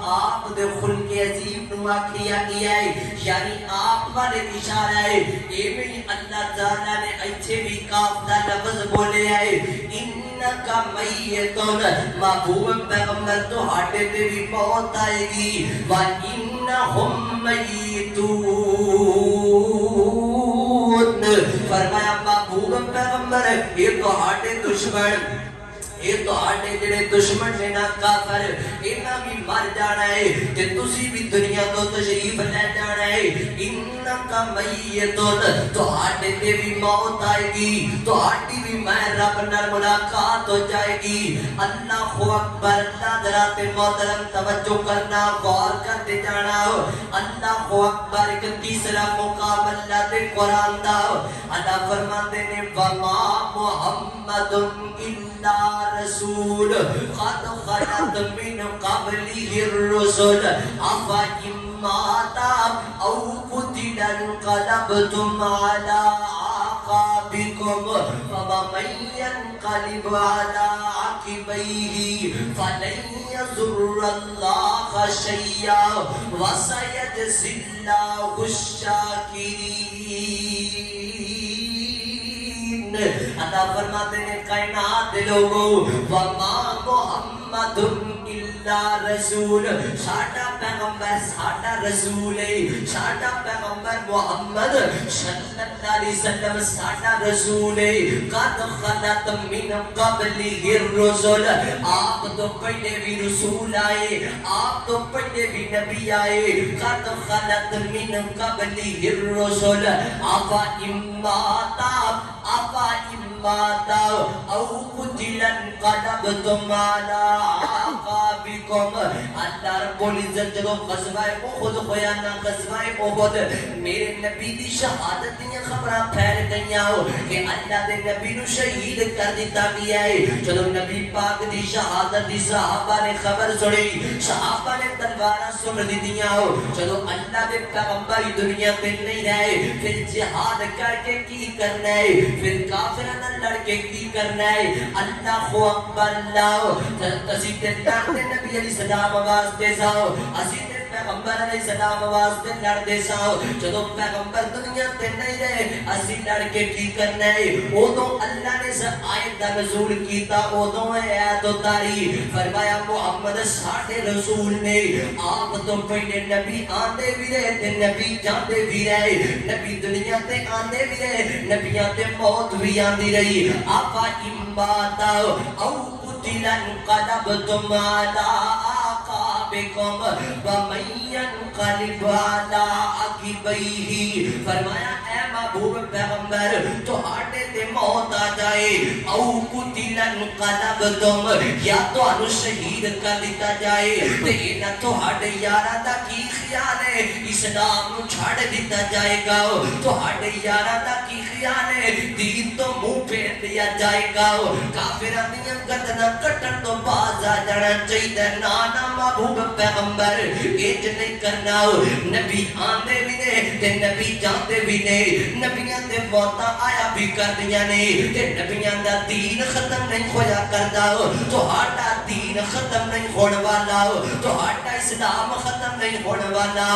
آپ دے خلق عظیم نو آکھیا گیا ہے یعنی آپ والے اشارہ ہے ایویں اللہ تعالیٰ نے ایتھے بھی کاف دا لفظ بولے ہے انکا میتون محبوب پیغمبر تو ہاٹے تے بھی موت آئے گی وَإِنَّهُمْ مَيِّتُونَ فرمایا محبوب پیغمبر یہ تو ہاٹے دشمن یہ تو آٹے جڑے دشمن نے نا کافر انہاں بھی مر جانا ہے کہ تسی بھی دنیا تو تشریف لے جانا ہے انکا میتون تو آٹے تے بھی موت آئے گی تو آٹی بھی میں رب نر ملاقات ہو جائے گی اللہ اکبر اللہ درات محترم توجہ کرنا غور کرتے جانا اللہ اکبر ایک تیسرا مقام اللہ دے قرآن دا اللہ فرماتے نے وما محمد الا رسول قد خلت من قبله الرسل افإن مات او قتل انقلبتم على أعقابكم فمن ينقلب على عقبيه فلن يضر الله شيئا وسيجزي الله الشاكرين اللہ فرماتے ہیں کائنات لوگوں وما محمد الا رسول ساڈا پیغمبر ساڈا رسول ہے ساڈا پیغمبر محمد صلی اللہ علیہ وسلم ساڈا رسول ہے قد خلت من قبله الرسل آپ تو پہلے بھی رسول آئے آپ تو پہلے بھی نبی آئے قد خلت من قبله الرسل افا اماتا او قتل انقلبتم على عقابكم اللہ رب العزت جدو غزوہ احد ہویا نا غزوہ احد میرے نبی دی شہادت دیاں خبراں پھیل گئیاں کہ اللہ دے نبی نو شہید کر دیتا گیا ہے جدو نبی پاک دی شہادت دی صحابہ نے خبر سنی صحابہ نے تلواراں سن دیتیاں جدو اللہ دے پیغمبر دنیا تے نہیں رہے پھر جہاد کر کے کی کرنا ہے پھر کافران لڑ کے کی کرنا ہے اللہ اکبر اللہ تسیب اللہ دے نبی علیہ السلام آواز دے ساؤ اسید پیغمبر علیہ السلام آواز دے لڑ دے ساؤ جدو پیغمبر دنیا تے نہیں رہے اسی لڑ کے کی کرنا ہے اودوں اللہ نے سب آیت دا نزول کیتا اودوں آیت اتاری فرمایا محمد ساڑھے رسول نے آپ تو پہلے نبی آندے بھی رہے تے نبی جاندے بھی رہے نبی دنیا تے آندے بھی رہے نبیاں تے موت بھی آندی رہی آفا امباتا او قتل انقلبتم على أعقابكم ومن ينقلب على عقبيه فرمایا اے محبوب پیغمبر تو آٹے تے موت آ جائے او قتل انقلبتم یا تو انو شہید کر دیتا جائے تے اینا تو ہاڑے یارہ دا کی خیال ہے اسلام نو چھاڑ دیتا جائے گا تو ہاڑے یارہ دا کی خیال ہے دین تو منہ پھیر دیا جائے گا کافران دیاں گردنا کٹن تو باز آ جانا چاہیے نانا محبوب پیغمبر ایج نہیں کرنا نبی آندے بھی نے تے نبی جاندے بھی نے نبیاں دے موتا آیا بھی کر دیا نے تے نبیاں دا دین ختم نہیں ہویا کردا تو ہاڑا دین ختم نہیں ہونے والا تو ہاڑا اسلام ختم نہیں ہونے والا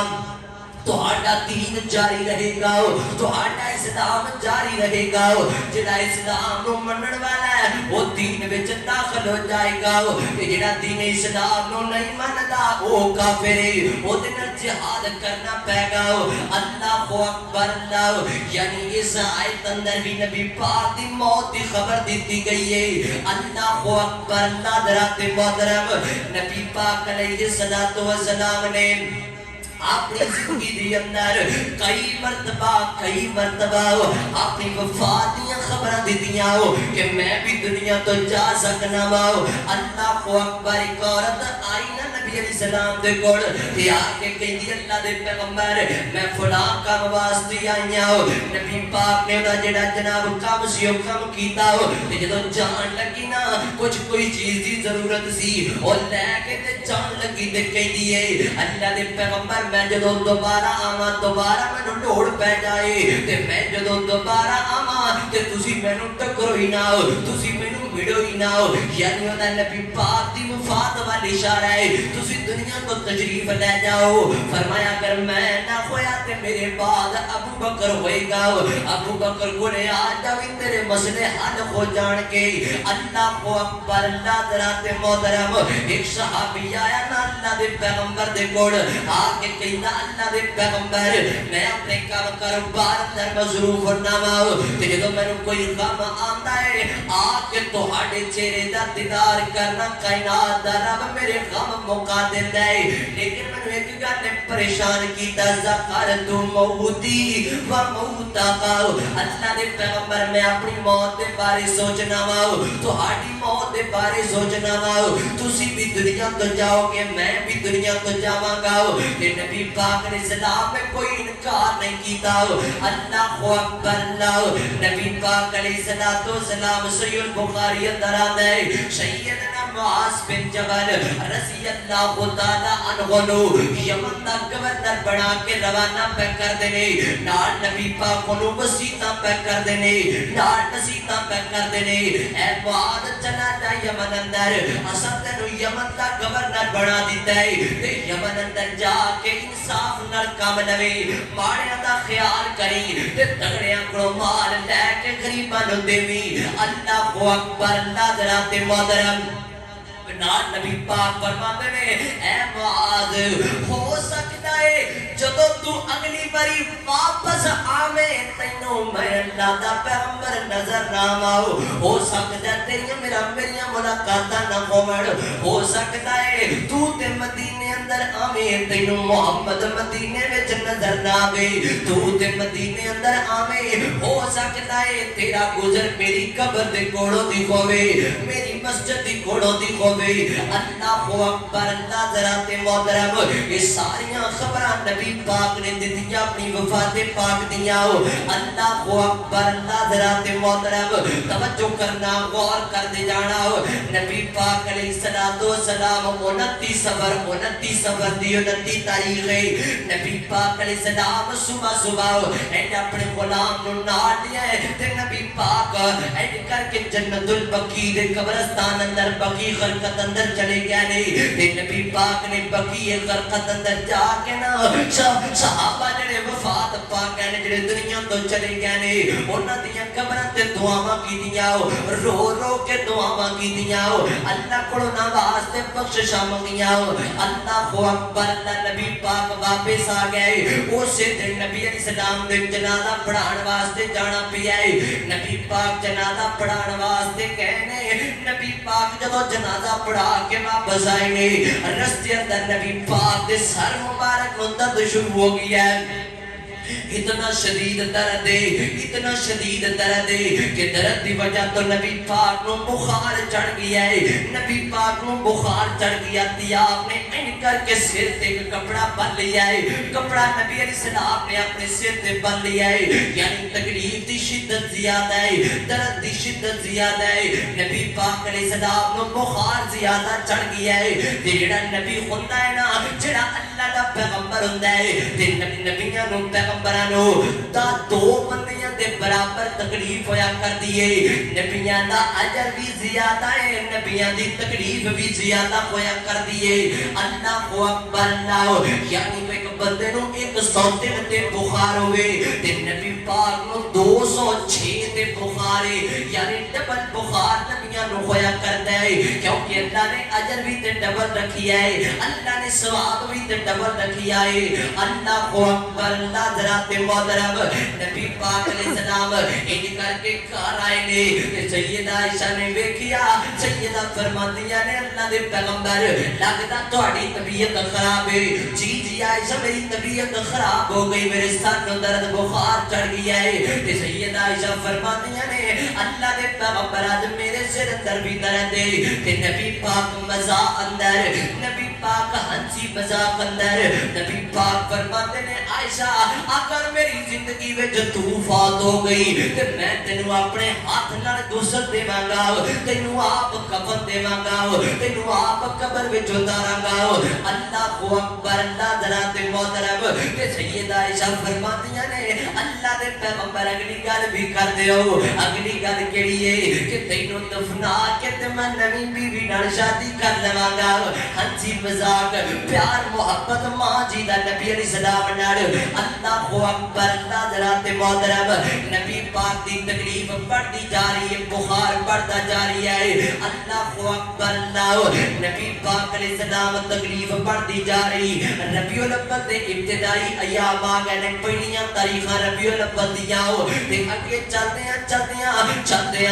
تو آٹا دین جاری رہے گا تو آٹا اسلام جاری رہے گا جڑا اسلام نو منن والا ہے وہ دین وچ داخل ہو جائے گا جڑا دین اسلام نو نہیں مندا وہ کافر ہے او دے نال جہاد کرنا پے گا اللہ اکبر اللہ یعنی اس آیت اندر بھی نبی پاک دی موت دی خبر دیتی گئی ہے اللہ اکبر اللہ درات محترم نبی پاک علیہ السلام نے اپنی زندگی دی اندر کئی مرتبہ اپنی وفاتیاں خبریں دیتیاں ہو کہ میں بھی دنیا تو جا سکنا ہو اللہ اکبر ایک عورت آئی نا نبی علیہ السلام دے گوڑ تے آکے کہیں دی اللہ دے پیغمبر میں فلاں کام واسطے آئیاں ہو نبی پاک نے دا جڑا جناب کام سی ہو کام کیتا ہو تے جدو جان لگی نا کچھ کوئی چیز دی ضرورت سی اور لے کے تے جان لگی تے کہیں دیئے اللہ دے پیغمبر میں جدو دوبارہ آما دوبارہ میں نو ڈوڑ پہ جائے تے میں جدو دوبارہ آما تے تسی میں نو ٹکرو ہی نہ ہو تسی میں نو مڑو ہی نہ ہو یعنی ہوتا نبی پاک دی وفات والی اشارہ ہے تسی دنیا کو تشریف لے جاؤ فرمایا اگر میں نہ ہویا تے میرے بعد ابو بکر ہوئے گا ابو بکر کو لے آ جاوی تیرے مسئلے حل ہو جان کے اللہ کو اکبر اللہ درات محترم ایک صحابی آیا نا اللہ دے پیغمبر دے کوڑ آکے کہنا اللہ دے پیغمبر میں اپنے کاروبار در مصروف نہ ماؤ تے جدو میں نے کوئی غم آندا ہے آکے تہاڈے چہرے دا دیدار کرنا کائنات دا رب میرے غم موقع دیندا ہے لیکن میں نے ایک گل نے پریشان کیتا ذکرت موتی و موتا کا اللہ دے پیغمبر میں اپنی موت دے بارے سوچنا ماؤ تہاڈی موت دے بارے سوچنا ماؤ تسی بھی دنیا تو جاؤ گے میں بھی دنیا تو جاواں گا تے نبی پاک نے سلام میں کوئی انکار نہیں کیتا اللہ اکبر اللہ نبی پاک علیہ الصلوۃ والسلام صحیح البخاری اندر آتا ہے سیدنا معاذ بن جبل رضی اللہ تعالی عنہ یمن دا گورنر بنا کے روانہ پہ کر دینے نال نبی پاک کو وصیتاں پہ کر دینے نال نصیحتاں پہ کر دینے اے معاذ چلا جا یمن اندر اساں تینو یمن دا گورنر بنا دیتا ہے تے یمن اندر جا کے انصاف نال کام لوے ماڑیاں دا خیال کری تے تگڑیاں کو مال لے کے غریباں نوں دیوی اللہ اکبر اللہ درات محترم نال نبی پاک فرماتے نے اے معاذ ہو سکتا ہے جدو تو اگلی باری واپس آویں تینوں میں اللہ دا پیغمبر نظر نہ آؤ ہو سکتا ہے میریاں ملاقاتاں نہ ہون ہو سکتا ہے تو تے مدینے اندر آویں تینوں محمد مدینے وچ نظر نہ آوے تو تے مدینے اندر آویں ہو سکتا ہے تیرا گزر میری قبر دے کوڑوں دی ہووے میری مسجد دی کوڑوں دی ہووے اللہ اکبر اللہ ذرات محترم یہ ساریاں خبراں نبی پاک نے دتیاں اپنی وفات پاک دیاں اللہ اکبر اللہ ذرات محترم توجہ کرنا غور کر دے جانا نبی پاک علیہ الصلوۃ والسلام 29 صفر دی 29 تاریخ ہے نبی پاک علیہ السلام صبح اینڈ اپنے غلام نوں نال لیا ہے تے نبی پاک اینڈ کر کے جنت البقیع دے قبرستان اندر بقیع خلقت اندر چلے گیا نہیں تے نبی پاک نے بقیع خلقت اندر جا کے نا صحابہ جڑے وفات پا گئے نے جڑے دنیا تو چلے گئے نے انہاں دیاں قبراں تے دعاواں کیتیاں رو رو کے دعاواں کیتیاں اللہ کولوں نا واسطے بخششاں منگیاں اللہ اکبر اللہ نبی پاک واپس آ گئے اسی دن نبی علیہ السلام دے جنازہ پڑھان واسطے جانا پیا ہے نبی پاک جنازہ پڑھان واسطے کہنے نبی پاک جدو جنازہ پڑھا کے واپس آئے نے رستے اندر نبی پاک دے سر مبارک نوں درد شروع ہو گیا ہے اتنا شدید درد ہے کہ درد دی وجہ تو نبی پاک نو بخار چڑھ گیا ہے نبی پاک نو بخار چڑھ گیا تیاب نے این کر کے سر تے کپڑا بن لیا ہے کپڑا نبی علیہ السلام نے اپنے سر تے بن لیا ہے یعنی تکلیف دی شدت زیادہ ہے درد دی شدت زیادہ ہے نبی پاک علیہ السلام نو بخار زیادہ چڑھ گیا ہے تے جڑا نبی ہوندا ہے نا جڑا اللہ دا پیغمبر ہوندا ہے تے نبیاں نو پیغمبرانو دا دو بندیاں دے برابر تکلیف ہویا کر دیئے نبیاں دا اجر بھی زیادہ ہے نبیاں دی تکلیف بھی زیادہ ہویا کر دیئے اللہ اکبر اللہ یعنی ایک بندے نو 103 تے بخار ہوئے تے نبی پاک نو 206 تے بخار ہے یعنی ڈبل بخار نبیاں نو ہویا کرتا ہے کیونکہ اللہ نے اجر بھی تے ڈبل رکھیا ہے اللہ نے ثواب بھی تے ڈبل رکھیا ہے اللہ اکبر اللہ ذرات محترم نبی پاک علیہ السلام ان کر کے گھر آئے نے کہ سیدہ عائشہ نے دیکھیا سیدہ فرماندیاں نے اللہ دے پیغمبر لگتا تہاڈی طبیعت خراب ہے جی عائشہ میری طبیعت خراب ہو گئی میرے سر میں درد بخار چڑھ گیا ہے کہ سیدہ عائشہ فرماندیاں نے اللہ دے پیغمبر آج میرے سر اندر بھی درد ہے کہ نبی پاک مزا اندر نبی پاک ہنسی ہنسی مذاق اندر نبی پاک فرماتے نے عائشہ اگر میری زندگی وچ تو فوت ہو گئی تے میں تینوں اپنے ہاتھ نال غسل دیواں گا تینوں آپ کفن دیواں گا تینوں آپ قبر وچ اتاراں گا اللہ اکبر اللہ ذرات محترم تے سیدہ عائشہ فرماندیاں نے اللہ دے پیغمبر اگلی گل بھی کر دیو اگلی گل کیڑی ہے کہ تینوں دفنا کے تے میں نویں بیوی نال شادی کر لواں گا ہنسی مذاق پیار محبت ماں جی دا نبی علیہ السلام نال اللہ اکبر اللہ ذرات محترم نبی پاک دی تکلیف بڑھتی جا رہی ہے بخار بڑھتا جا رہی ہے اللہ اکبر اللہ نبی پاک علیہ السلام تکلیف بڑھتی جا رہی ربیع الاول دے ابتدائی ایام آ گئے نے پہلیاں تاریخاں ربیع الاول دیاں تے اگے چلدے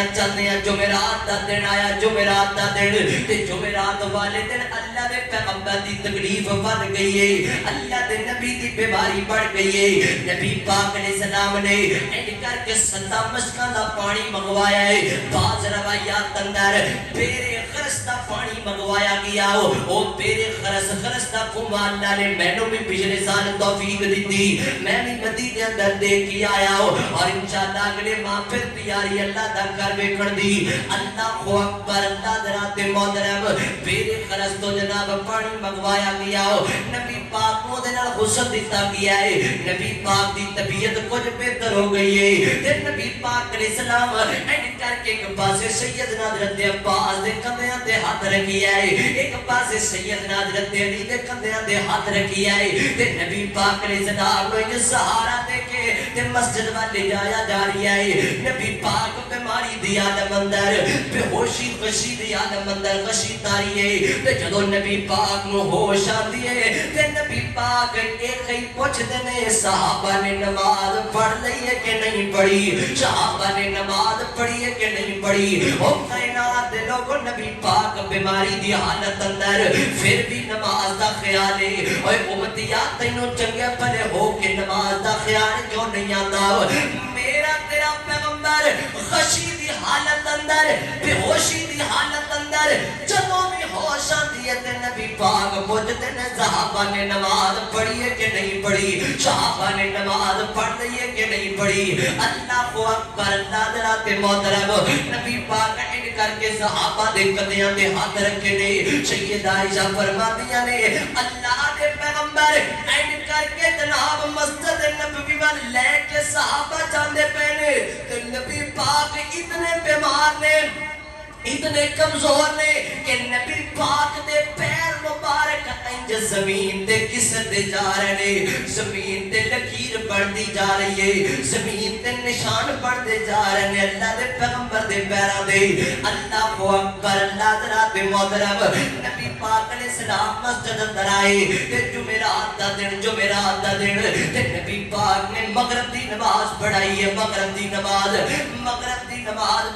ہیں جمعرات دا دن آیا جمعرات دا دن تے جمعرات والے دن اللہ دے پیغمبر دی تکلیف بڑھ گئی ہے اللہ دے نبی دی بیماری بڑھ گئی ہے نبی پاک علیہ السلام نے اینڈ کر کے 7 مشکاں دا پانی منگوایا ہے بعض روایات اندر بیرے خرس دا پانی منگوایا گیا او بیرے خرس دا کما اللہ نے مینوں بھی پچھلے سال توفیق دیتی میں بھی مدینے اندر دیکھ کے آیا اور انشاءاللہ اگلے ماہ پھر تیاری اللہ دا کر بیکھن دی اللہ اکبر اللہ ذرات محترم بیرے خرس تو جناب پانی منگوایا گیا نبی پاک کو دے نال غسل دیتا گیا ہے نبی پاک دی طبیعت کچھ بہتر ہو گئی ہے تے نبی پاک علیہ السلام اینڈ کر کے ایک پاسے سیدنا حضرت عباس دے کندھیاں تے ہاتھ رکھیا ہے ایک پاسے سیدنا حضرت علی دے کندھیاں تے ہاتھ رکھیا ہے تے نبی پاک علیہ السلام کو یہ سہارا دے کے تے مسجد والے جایا جا رہا ہے نبی پاک بیماری دی عالم اندر بے ہوشی غشی دی عالم اندر غشی تاری ہے تے جدوں نبی پاک نو ہوش آندی ہے تے نبی پاک ایک ہی پوچھتے نے صحابہ نے نماز پڑھ لی ہے کہ نہیں پڑھی صحابہ نے نماز پڑھی ہے کہ نہیں پڑھی او کائنات دے لوگوں نبی پاک بیماری دی حالت اندر پھر بھی نماز دا خیال ہے اوے امتیا تینوں چنگے بھلے ہو کے نماز دا خیال کیوں نہیں آتا میرا تیرا پیغمبر غشی دی حالت اندر بے ہوشی دی حالت اندر جدوں بھی ہوش آندی ہے تے نبی پاک پوچھتے نے صحابہ نے نماز پڑھی ہے کہ نہیں پڑھی صحابہ نے نماز پڑھ لی ہے کہ نہیں پڑھی اللہ اکبر اللہ ذرات محترم نبی پاک اینڈ کر کے صحابہ دے کندھیاں تے ہاتھ رکھے نے سیدہ عائشہ فرماندیاں نے اللہ دے پیغمبر اینڈ کر کے جناب مسجد نبوی وال لے کے صحابہ جاندے پے نے تے نبی پاک اتنے بیمار نے اتنے کمزور نے کہ نبی پاک دے پیر مبارک انج زمین تے گھستے جا رہے نے زمین تے لکیر بڑھتی جا رہی ہے زمین تے نشان بڑھتے جا رہے نے اللہ دے پیغمبر دے پیراں دے اللہ اکبر اللہ ذرات محترم نبی پاک علیہ السلام مسجد اندر آئے تے جمعرات دا دن تے نبی پاک نے مغرب دی نماز پڑھائی ہے مغرب دی نماز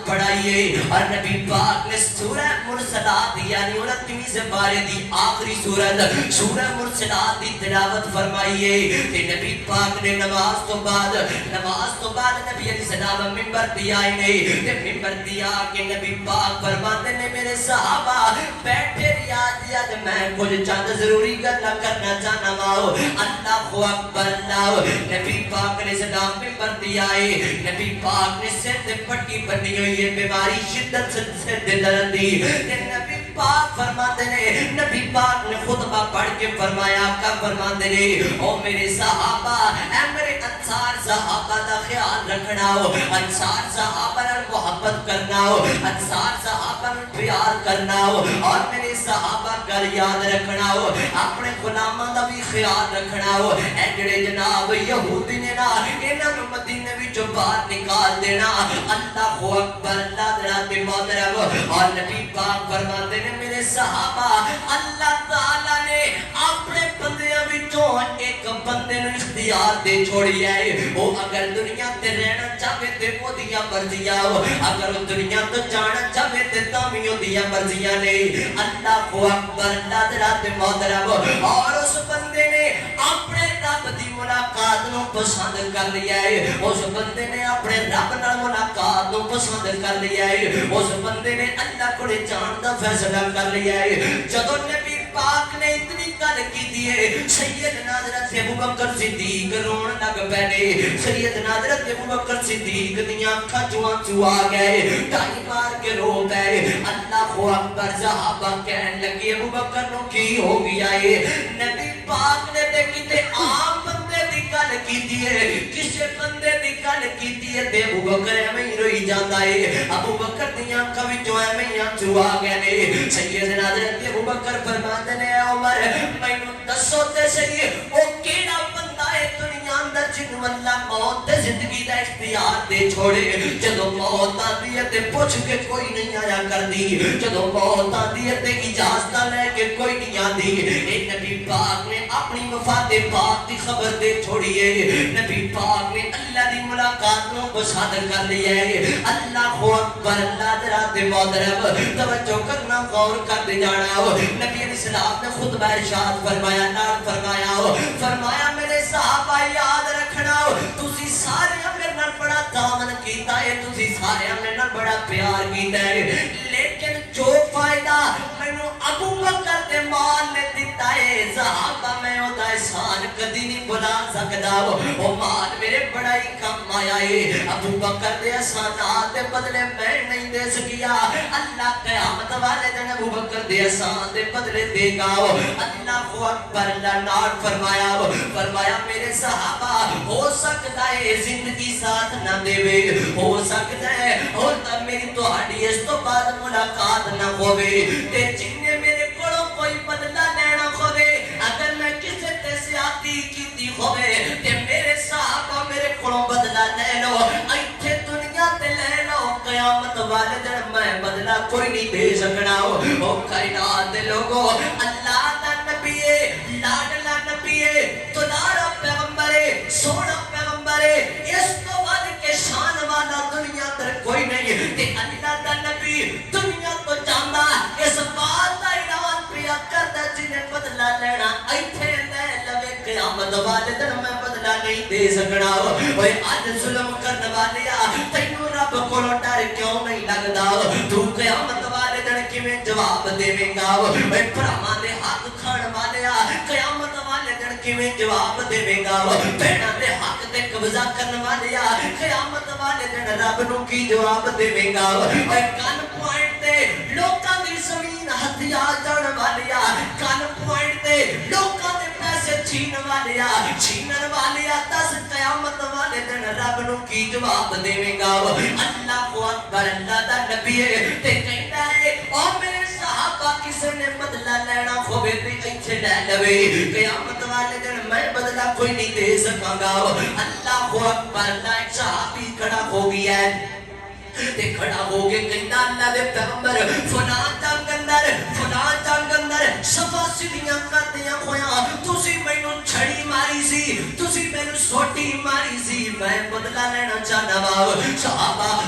پڑھائی ہے اور نبی پاک نے سورہ مرسلات یعنی 29 سے بارے دی آخری سورت سورہ مرسلات دی تلاوت فرمائی ہے کہ نبی پاک نے نماز تو بعد نبی علیہ السلام منبر پہ آئے نے تے منبر پہ آ کے نبی پاک فرماتے نے میرے صحابہ بیٹھے ریاض میں کچھ چند ضروری گلاں کرنا چاہنا واؤ اللہ اکبر اللہ نبی پاک علیہ السلام منبر پہ آئے نبی پاک نے سر تے پٹی بنی ہوئی ہے بیماری شدت سے درد دی نبی پاک فرماتے نے نبی پاک نے خطبہ پڑھ کے فرمایا کا فرماتے نے او میرے صحابہ اے میرے انصار صحابہ دا خیال رکھنا ہو انصار صحابہ نال محبت کرنا ہو انصار صحابہ نال پیار کرنا ہو اور میرے صحابہ کا یاد رکھنا ہو اپنے غلاماں دا بھی خیال رکھنا ہو اے جڑے جناب یہودی نے نا انہاں نوں مدینے وچوں باہر نکال دینا اللہ اکبر اللہ ذرات محترم اور نبی پاک فرماتے نے میرے صحابہ اللہ تعالیٰ نے اپنے بندیاں وچوں ایک بندے نوں اختیار دے چھوڑی ہے وہ اگر دنیا تے رہنا چاہے تے وہ دیاں مرضیاں اگر وہ دنیا تو جانا چاہے تے تامی وہ دیاں مرضیاں نے اللہ اکبر اللہ ذرات محترم اور اس بندے نے اپنے رب دی ملاقات نو پسند کر لیا ہے اس بندے نے اپنے رب نال ملاقات نو پسند کر لیا ہے اس بندے نے اللہ کو جان دا فیصلہ کر لیا ہے جدوں نبی پاک نے اتنی گل کی ہے سیدنا حضرت ابوبکر صدیق رون لگ پے سیدنا حضرت ابوبکر صدیق دیاں اکھاں چوں آنسو آ گئے ٹائی مار کے رو پے اللہ اکبر صحابہ کہن لگے ابوبکر نو کی ہو گیا ہے نبی پاک نے تے کتے عام بندے دی گل کیتی ہے کسے بندے دی گل کیتی ہے تے ابوبکر ایویں روئی جاندا ہے ابوبکر دیاں اکھاں وچوں ایویں آنسو آ گئے نے سیدنا حضرت ابوبکر فرماتے نے عمر مینوں دسو تے صحیح او کیڑا بندہ ہے دنیا اندر جنوں اللہ موت تے زندگی دا اختیار دے چھوڑے جدوں موت آندی ہے تے پوچھ کے کوئی نہیں آیا کردی جدوں موت آندی ہے تے اجازت لے کے کوئی نہیں آندی اے نبی پاک نے اپنی وفات پاک دی خبر دے چھوڑی ہے نبی پاک نے اللہ دی ملاقات نو پسند کر لیا ہے اللہ اکبر اللہ حضرات محترم توجہ کرنا غور کر دے جانا نبی علیہ السلام نے خطبہ ارشاد فرمایا نال فرمایا میرے صحابہ یاد رکھنا تسی سارے میرے نال بڑا دامن کیتا ہے تسی سارے میرے نال بڑا پیار کیتا ہے لیکن جو فائدہ مینوں ابو بکر دے مال نے دتا ہے صحابہ میں او دا احسان کدی نہیں بھلا سکدا او مال میرے بڑا ہی کم آیا ہے ابو بکر دے احسانات دے بدلے میں نہیں دے سکیا اللہ قیامت والے دن ابو بکر دے احسان دے بدلے دے گا اللہ اکبر اللہ نال فرمایا میرے صحابہ ہو سکتا ہے زندگی ساتھ نہ دے ہو سکتا ہے اور تب میری تہاڈی اس تو بعد ملاقات نہ ہوے تے جن میرے کولوں کوئی بدلہ لینا ہوے اگر میں کسے تے زیادتی کیتی ہوے تے میرے صحابہ میرے کولوں بدلہ لے لو ایتھے دنیا تے لے لو قیامت والے دن میں بدلہ کوئی نہیں دے سکنا او کائنات دے لوگو اللہ دا نبی لاڈلا نبی دلارا پیغمبر سونا پیغمبر اس تو بعد کے شان والا دنیا در کوئی نہیں تے اللہ دا نبی دنیا تو جاندا اس بات دا اعلان پیا کردا جنے بدلہ لینا ایتھے لے لوے قیامت والے دن میں بدلہ نہیں دے سکنا اوے اج ظلم کرن والیا تینوں رب کولوں ڈر کیوں نہیں لگدا تو قیامت والے دن کیویں جواب دیویں گا اوے بھراواں دے حق کھان والیا قیامت والے دن کیویں جواب دیویں گا بہناں دے حق تے قبضہ کرن والیا قیامت والے دن رب نو کی جواب دیویں گا اوے گن پوائنٹ تے لوکاں دی زمین ہتھیا جان والیا گن پوائنٹ تے لوکاں دے پیسے چھینن والیا دس قیامت والے دن رب نو کی جواب دیویں گا اللہ اکبر اللہ دا نبی تے کہندا ہے او میرے صحابہ کسے نے بدلہ لینا ہوے تے ایتھے لے لوے قیامت والے دن میں بدلہ کوئی نہیں دے سکاں گا اللہ اکبر اللہ ایک صحابی کھڑا ہو گیا ہے تے کھڑا ہو کے کہندا اللہ دے پیغمبر فلاں جنگ اندر صفا سیدیاں کردیاں ہویاں تسی مینوں چھڑی ماری سی تسی مینوں سوٹی ماری سی میں بدلہ لینا چاہنا وا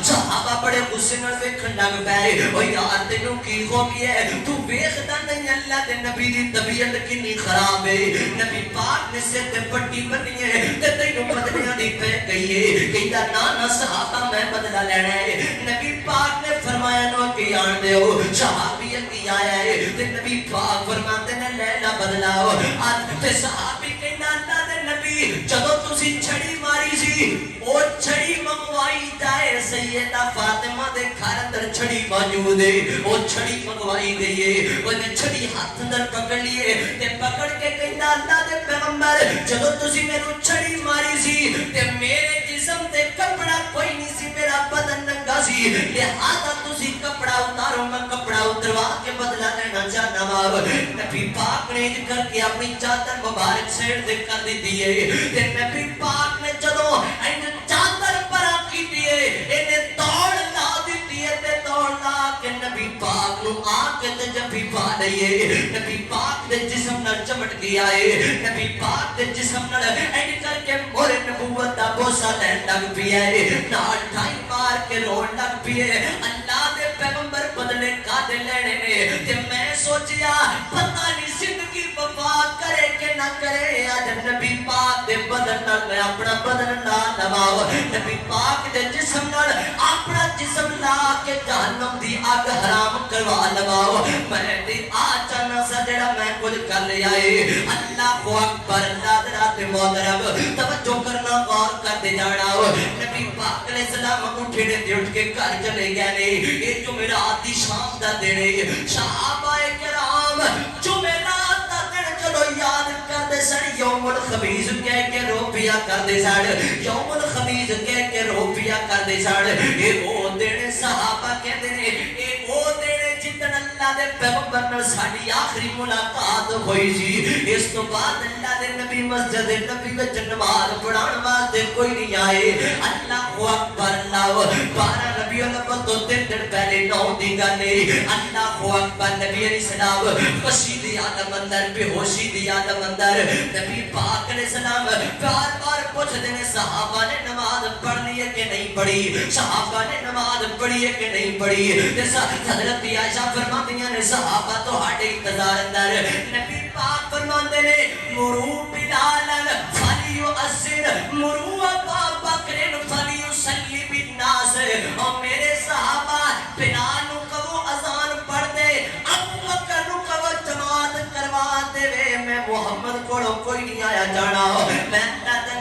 صحابہ بڑے غصے نال ویکھن لگ پئے او یار تینوں کی ہو گیا ہے تو ویکھدا نہیں اللہ دے نبی دی طبیعت کتنی خراب ہے نبی پاک نے سر تے پٹی بنی ہے تے تینوں بدلیاں دی پے گئی ہے کہندا نا صحابہ میں بدلہ لینا ہے نبی پاک نے فرمایا نو کہ آن دیو صحابی کی آیا ہے تے نبی پاک فرماتے نے لیلا بدلاؤ آج تے صحابی کہنا اللہ دے نبی جدو تسی چھڑی ماری سی او چھڑی منگوائی جائے سیدہ فاطمہ دے گھر اندر چھڑی موجود ہے او چھڑی منگوائی گئی ہے او نے چھڑی ہاتھ اندر پکڑ لیے تے پکڑ کے کہنا اللہ دے پیغمبر جدو تسی میرے چھڑی ماری سی تے میرے جسم تے کپڑا کوئی نہیں سی میرا بدن ننگا سی لہذا تسی کپڑا اتارو میں کپڑا اتروا کے بدلہ لینا چاہنا وا نبی پاک نے کر کے اپنی چادر مبارک سیڑ دے کر دی دیئے تے نبی پاک نے جدو این چادر پرا کی دیئے انہیں دوڑ لا دی دیئے تے دوڑ لا کے نبی پاک نو آکے تے جبی پا لئیے نبی پاک دے جسم نہ چمٹ گیا ہے نبی پاک دے جسم نہ این کر کے مورے نبوت دا بوسا لین لگ پیا ہے نال ٹھائی مار کے روڑ لگ پیے اللہ دے پیغمبر بدلے کا دے لینے نے تے میں سوچیا پتہ نہیں زندگی وفا کرے کہ نہ کرے اج نبی پاک دے بدن نال میں اپنا بدن لا لواں نبی پاک دے جسم نال اپنا جسم لا کے جہنم دی اگ حرام کروا لواں میں تے آ چاہنا سا جڑا میں کچھ کر لیا اے اللہ اکبر حضرات محترم توجہ کرنا غور کرتے جانا نبی پاک علیہ السلام اٹھے تے اٹھ کے گھر چلے گئے نے یہ جمعرات دی شام دا دن ہے صحابہ کرام جمعرات دا دن چلو یاد کرتے سن یوم الخمیس کہہ کے رو پیا کرتے سن یوم الخمیس کہہ کے رو پیا کرتے سن یہ وہ دن صحابہ کہتے ہیں یہ وہ دن جتن اللہ دے پیغمبر نال ساڈی آخری ملاقات ہوئی سی اس تو بعد اللہ دے نبی مسجد نبی وچ نماز پڑھان واسطے کوئی نہیں آئے اللہ اکبر اللہ 12 ربیع الاول تو 3 دن پہلے 9 دی گل ہے اللہ اکبر نبی علیہ السلام خشی دی عالم اندر بے ہوشی دی عالم اندر نبی پاک علیہ السلام بار بار پوچھتے ہیں صحابہ نے نماز پڑھ لی ہے کہ نہیں پڑھی صحابہ نے نماز پڑھی ہے کہ نہیں پڑھی حضرت عائشہ فرماتی ہیں صحابہ تو ہاڈے انتظار اندر نبی پاک فرماتے ہیں مرو بلال فلیؤذن مرو ابا بکر فلیصلی بالناس اور میرے صحابہ بلال نو کہو اذان پڑھ دے ابو بکر نو کہو جماعت کروا دے میں محمد کو کوئی نہیں آیا جانا میں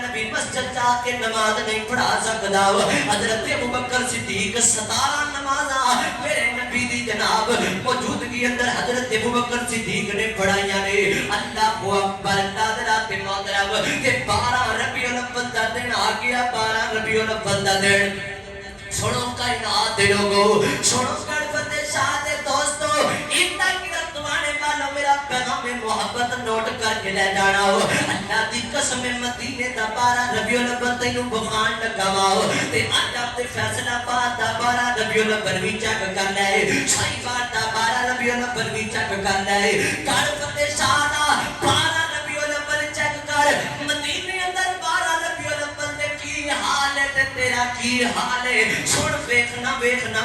نبی مسجد جا کے نماز نہیں پڑھا سکتا حضرت ابو بکر صدیق 17 نمازاں میرے نبی دی جناب موجودگی اندر حضرت ابو بکر صدیق نے پڑھائیاں نے اللہ اکبر حضرات محترم کہ 12 ربیع الاول دا دن آ گیا 12 ربیع الاول دا دن سنو کائنات دے لوگو سنو گڑبت شاہ دے دوستو اتنا گرفتوانے والا میرا پیغام محبت نوٹ کر کے لے جانا ہو اللہ دی قسم مدینے دا 12 ربیع الاول تینوں بخان لگاوا ہو تے اج اپ تے فیصلہ باد دا 12 ربیع الاول بھی چیک کر لے شاہی باد دا 12 ربیع الاول بھی چیک کر لے گڑبت شاہ دا 12 ربیع الاول چیک کر مدینے اندر 12 ربیع الاول دے کی حال ہے تے تیرا کی حال ہے سن ویکھنا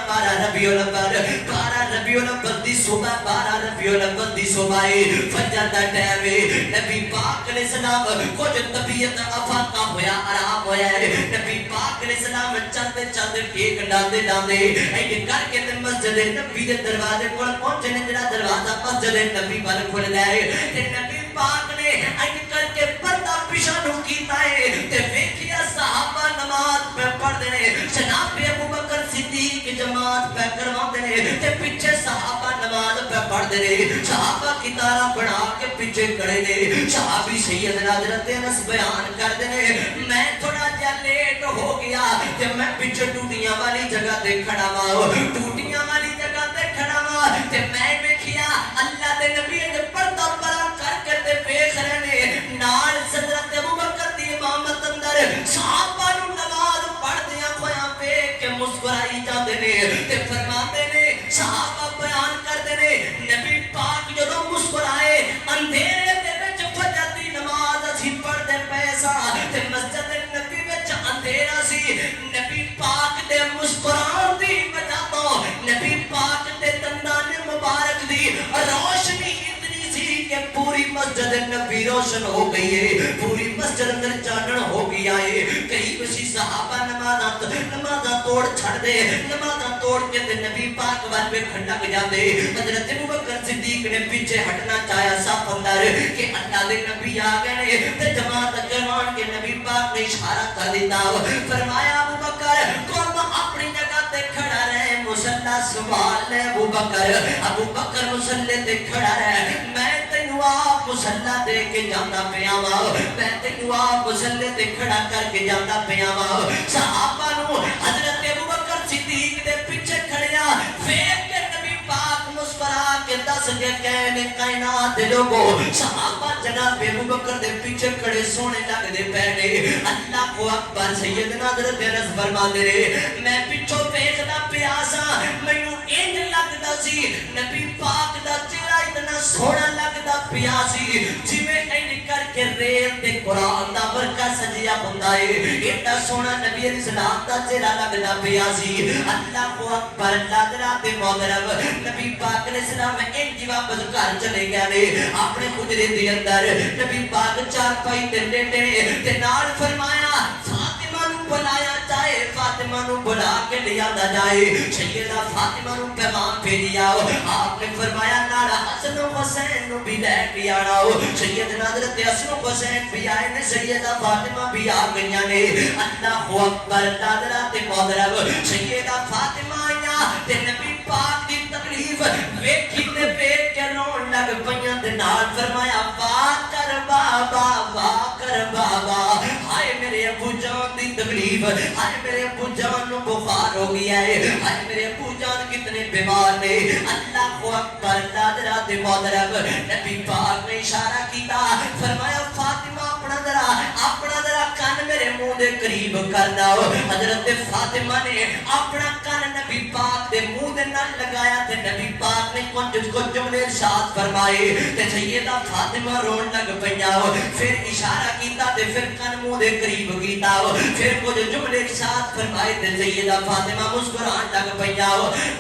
12 ربیع الاول 12 ربیع الاول دی صبح 12 ربیع الاول دی صبح فجر دا ٹائم ہے نبی پاک علیہ السلام کچھ طبیعت افاقہ ہویا آرام ہویا ہے نبی پاک علیہ السلام چلتے چلتے ٹھیک ڈالتے ڈالتے ایک کر کے مسجد نبی دے دروازے کول پہنچے نے جڑا دروازہ مسجد نبی پر کھل گیا ہے تے نبی پاک نے ایک کر کے پردہ پیچھے نو کیتا ہے تے ویکھیا صحابہ نماز پہ پڑھدے نے جناب ابو بکر صدیق جماعت پہ کرواندے نے تے پیچھے صحابہ نماز پہ پڑھدے نے صحابہ کی طرح بنا کے پیچھے کھڑے نے صحابی سیدنا حضرت انس بیان کردے نے میں تھوڑا جا لیٹ ہو گیا تے میں پیچھے ٹوٹیاں والی جگہ تے کھڑا وا ٹوٹیاں والی جگہ تے کھڑا وا تے میں ویکھیا اللہ دے نبی نے پردہ پرا کر کے تے ویکھ رہے نے نال حضرت ابو بکر دی امامت اندر صحابہ نو نماز پڑھدیاں ہویاں ویکھ کے مسکرائی جاندے نے تے فرماندے نے صحابہ بیان کردے نے نبی پاک جدوں مسکرائے اندھیرے دے وچ فجر دی نماز اسی پڑھدے پئے سا تے مسجد نبی وچ اندھیرا سی نبی پاک دے مسکران دی وجہ تو نبی پاک دے دندان مبارک دی روشنی اتنی سی کہ پوری مسجد نبی روشن ہو گئی ہے پوری مسجد اندر چانن ہو گیا ہے کئی وسی صحابہ نمازاں توڑ چھڑ دے نمازاں توڑ کے تے نبی پاک وال پہ کھڑک جاندے حضرت ابو بکر صدیق نے پیچھے ہٹنا چاہیا صف اندر کہ اللہ دے نبی آ گئے نے تے جماعت کروان کے نبی پاک نے اشارہ کر دیتا فرمایا ابو بکر تم اپنی جگہ تے کھڑا رہے مصلی سنبھال لے ابو بکر مصلی تے کھڑا رہے میں تینوں آپ مصلی دے کے جاندا پیا وا میں تینوں آپ مصلی تے کھڑا کر کے جاندا پیا وا صحابہ نو حضرت ابو بکر صدیق دے پیچھے کھڑیا ویکھ کے نبی پاک مسکرا کے دس کے کہنے کائنات دے لوگو صحابہ جناب ابو بکر دے پیچھے کھڑے سونے لگ دے پہنے اللہ کو اکبر سیدنا حضرت انس فرماندے نے میں پیچھے ویکھدا پیا سا مینوں انج لگدا سی نبی پاک دا چہرہ اتنا سونا لگتا پیا سی جویں اینج کر کے ریت تے قرآن دا ورقہ سجیا ہوندا ہے ایڈا سونا نبی علیہ السلام دا چہرہ لگدا پیا سی اللہ اکبر حضرات محترم نبی پاک علیہ السلام اینج واپس گھر چلے گئے نے اپنے حجرے دے اندر نبی پاک چارپائی تے لیٹے تے نال فرمایا فاطمہ نو بلایا جائے فاطمہ نو بلا کے لیا جائے سیدہ فاطمہ نو پیغام بھیجیا آپ نے فرمایا نال حسن و حسین نو بھی لے کے آنا سیدنا حضرت حسن و حسین بھی آئے نے سیدہ فاطمہ بھی آ گئیاں نے اللہ اکبر حضرات محترم سیدہ فاطمہ آیا تے نبی پاک دی تکلیف ویکھی تے ویکھ کے رون لگ پئیاں تے نال فرمایا واہ کر بابا واہ کر بابا ہائے میرے ابو جان دی تکلیف ہائے میرے ابو جان نو بخار ہو گیا ہے ہائے میرے ابو جان کتنے بیمار نے اللہ اکبر حضرات محترم نبی پاک نے اشارہ کیتا فرمایا فاطمہ اپنا ذرا کان میرے منہ دے قریب کرنا حضرت فاطمہ نے اپنا کان نبی پاک دے منہ دے نال لگایا تے نبی پاک نے کچھ جملے ارشاد فرمائے تے سیدہ فاطمہ رون لگ پئیاں پھر اشارہ کیتا تے پھر کان منہ دے قریب کیتا پھر کچھ جملے ارشاد فرمائے تے سیدہ فاطمہ مسکران لگ پئیاں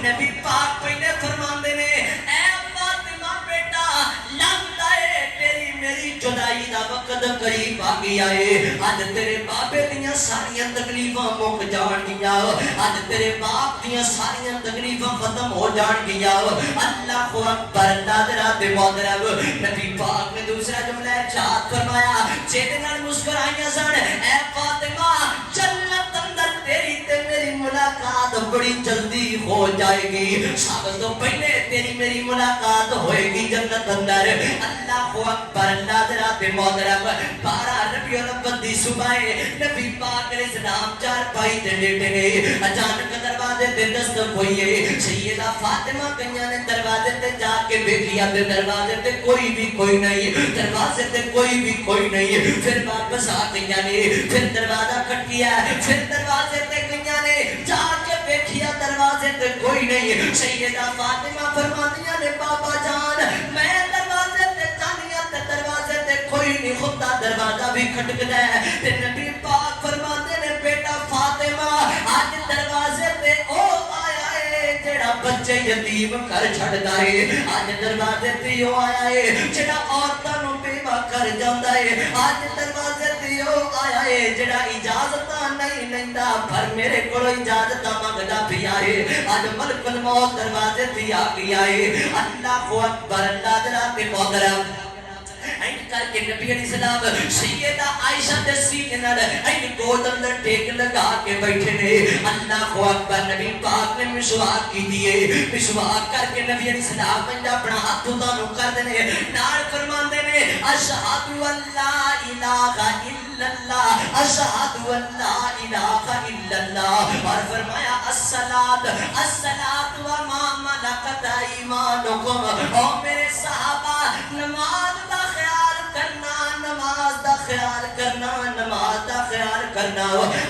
نبی پاک پہلے فرماندے نے اے فاطمہ بیٹا لگتا ہے تیری میری جدائی دا وقت قریب آ گیا ہے اج تیرے بابے دیاں ساریاں تکلیفاں مک جان گیا اج تیرے باپ دیاں ساریاں تکلیفاں ختم ہو جان گیا اللہ اکبر حضرات محترم نبی پاک نے دوسرا جملہ ارشاد فرمایا جے نال مسکرائیاں سن اے فاطمہ جنت اندر تیری تے میری ملاقات بڑی جلدی ہو جائے گی سب تو پہلے تیری میری ملاقات ہوئے گی جنت اندر اللہ اکبر حضرات محترم 12 ربیع الاول دی صبح نبی پاک علیہ السلام چار پائی تے لیٹے نے اچانک دروازے تے دستک ہوئی ہے سیدہ فاطمہ گئیاں نے دروازے تے جا کے دیکھیا تے دروازے تے کوئی نہیں دروازے تے کوئی نہیں پھر واپس آ گئیاں نے پھر دروازہ کھٹکیا پھر دروازے تے گئیاں نے جا کے دیکھیا دروازے تے کوئی نہیں سیدہ فاطمہ فرماندیاں نے بابا جان میں دروازے تے جانیاں تے دروازے تے کوئی نہیں خدا دروازہ بھی کھٹکدا ہے تے نبی پاک فرماندے نے بیٹا فاطمہ آج دروازے تے او آیا ہے جڑا بچے یتیم کر چھڑدا ہے آج دروازے تے او آیا ہے جڑا عورتاں نو بیوہ کر جاندا ہے آج دروازے تے او آیا ہے جڑا اجازت نہیں لیندا پر میرے کول اجازت منگدا پیا ہے آج ملک الموت دروازے تے آ گیا ہے اللہ اکبر حضرات محترم این کر کے نبی علیہ السلام سیدہ عائشہ دے سینے نال این گود اندر ٹیک لگا کے بیٹھے نے اللہ اکبر نبی پاک نے مسواک کی دیے مسواک کر کے نبی علیہ السلام نے اپنا ہاتھ اُتانو کر دینے نال فرماندے نے اشہد ان لا الہ الا اللہ اشہد ان لا الہ الا اللہ اور فرمایا الصلاۃ وما ملکت ایمانکم او میرے صحابہ نماز دا خیال کرنا نماز دا خیال کرنا نماز دا خیال کرنا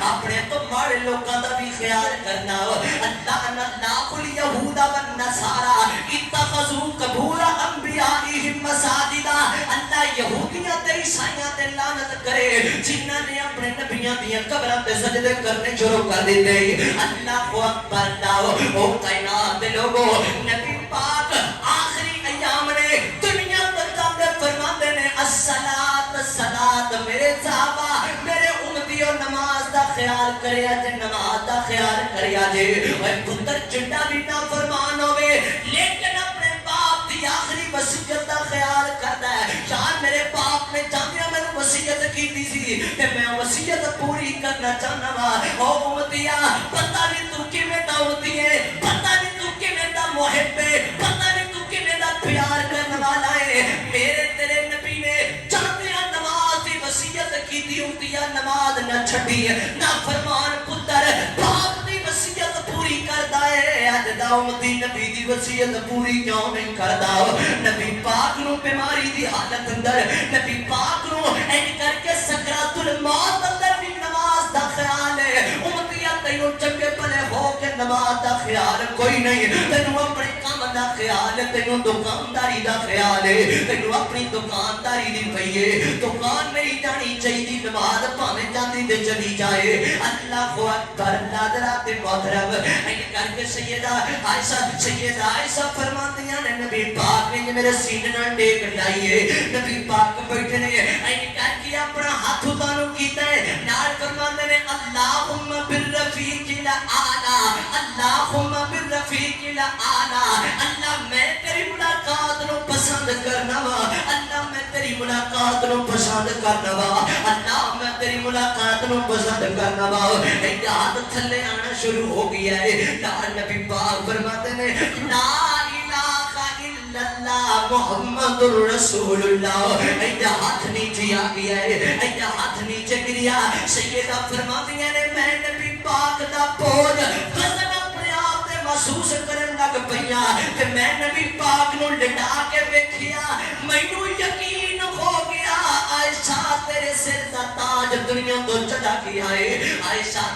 اپنے تو ماڑے لوکاں دا بھی خیال کرنا اللہ اللہ الیہود والنصارى اتخذوا قبور انبیائہم مساجدا اللہ یہودیاں تے عیسائیاں تے لعنت کرے جنہاں نے اپنے نبیاں دیاں قبراں تے سجدے کرنے شروع کر دیتے اللہ اکبر اللہ او کائنات دے لوگو نبی پاک آخری ایام نے دنیا فرماتے نے الصلاۃ میرے صحابہ میرے امتیوں نماز دا خیال کریا جے نماز دا خیال کریا جے اے پتر چنڈا بھی نہ فرمان ہوئے لیکن اپنے باپ دی آخری وصیت دا خیال کرتا ہے شان میرے باپ نے جانیا میں نے وصیت کی تھی سی کہ میں وصیت پوری کرنا چاہنا وا او امتیا پتہ نہیں تو کیویں دا ہوتی ہے پتہ نہیں تو کیویں دا محب ہے پتہ نہیں تو کیویں دا پیار کرنے والا ہے میرے تیرے نبی نے جانیا نماز دی وصیت کی دی ہوتی ہے نماز نہ چھڈی نہ فرمان پتر باپ دی وصیت پوری کردا ہے اج دا امتی نبی دی وصیت پوری کیوں نہیں کردا نبی پاک نو بیماری دی حالت اندر نبی پاک نو این کر کے سکرات الموت اندر بھی نماز دا خیال ہے امتیاں تینوں چنگے بھلے ہو کے نماز دا خیال کوئی نہیں تینوں اپنے کام دا خیال ہے تینوں دکانداری دا خیال ہے تینوں اپنی دکانداری دی پئی ہے دکان نہیں جانی چاہیے نماز پاویں جاندی تے چلی جائے اللہ اکبر ناظرات محترم این کر کے سیدہ عائشہ فرماندیاں نے نبی پاک نے میرے سینے نال ٹیک لائیے نبی پاک بیٹھے نے این کر کے اپنا ہاتھ اتانو کیتا ہے نال فرماندے نے اللہم بالرفیق الاعلی اللہم بالرفیق الاعلی اللہ میں تیری ملاقات نو پسند کرنا وا اللہ میں تیری ملاقات نو پسند کرنا وا اللہ میں تیری ملاقات نو پسند کرنا وا یاد تھلے آنا شروع ہو گیا ہے لال نبی پاک فرماتے نے لا الہ الا اللہ محمد رسول اللہ ایدہ ہاتھ نیچے آ گیا ہے ایدہ ہاتھ نیچے گریا سیدہ فرماتی ہیں میں نبی پاک دا بوجھ وزن اپنے آپ دے محسوس کرن لگ پیا کہ میں نبی پاک نو لٹا کے ویکھیا مینوں یقین ہو گیا عائشہ تیرے سر دا تاج دنیا تو چلا گیا ہے عائشہ